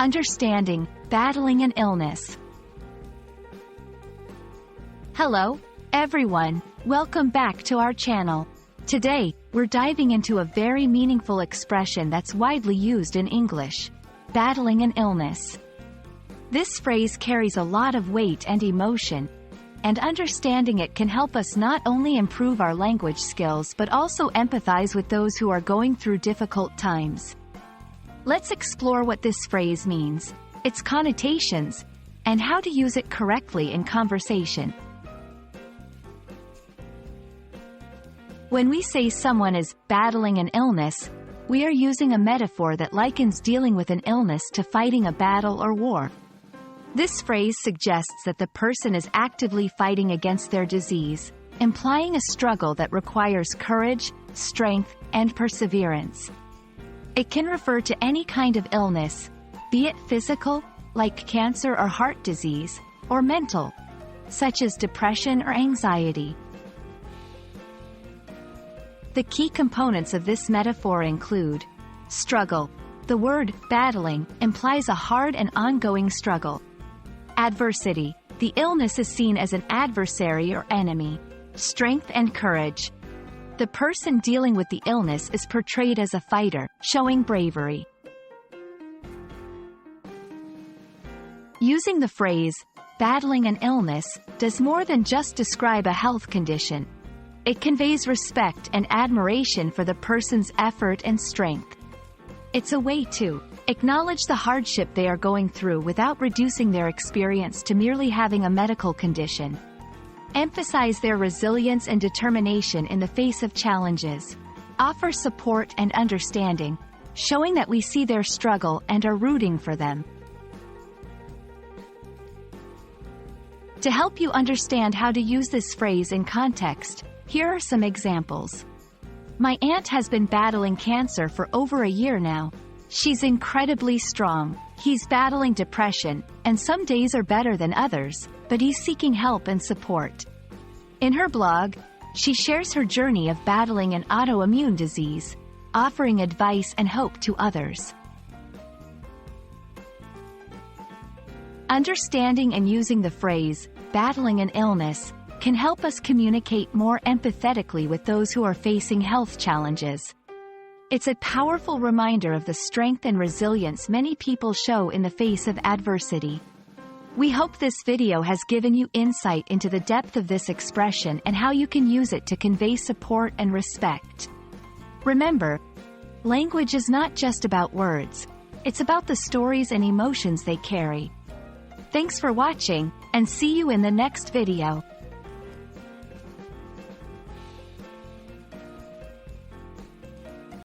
Understanding, battling an illness. Hello, everyone. Welcome back to our channel. Today, we're diving into a very meaningful expression that's widely used in English: battling an illness. This phrase carries a lot of weight and emotion, and understanding it can help us not only improve our language skills but also empathize with those who are going through difficult times. Let's explore what this phrase means, its connotations, and how to use it correctly in conversation. When we say someone is battling an illness, we are using a metaphor that likens dealing with an illness to fighting a battle or war. This phrase suggests that the person is actively fighting against their disease, implying a struggle that requires courage, strength, and perseverance. It can refer to any kind of illness, be it physical, like cancer or heart disease, or mental, such as depression or anxiety. The key components of this metaphor include struggle. The word battling implies a hard and ongoing struggle. Adversity. The illness is seen as an adversary or enemy. Strength and courage. The person dealing with the illness is portrayed as a fighter, showing bravery. Using the phrase, battling an illness, does more than just describe a health condition. It conveys respect and admiration for the person's effort and strength. It's a way to acknowledge the hardship they are going through without reducing their experience to merely having a medical condition. Emphasize their resilience and determination in the face of challenges. Offer support and understanding, showing that we see their struggle and are rooting for them. To help you understand how to use this phrase in context, here are some examples. My aunt has been battling cancer for over a year now. She's incredibly strong. He's battling depression, and some days are better than others, but he's seeking help and support. In her blog, she shares her journey of battling an autoimmune disease, offering advice and hope to others. Understanding and using the phrase, battling an illness, can help us communicate more empathetically with those who are facing health challenges. It's a powerful reminder of the strength and resilience many people show in the face of adversity. We hope this video has given you insight into the depth of this expression and how you can use it to convey support and respect. Remember, language is not just about words. It's about the stories and emotions they carry. Thanks for watching, and see you in the next video.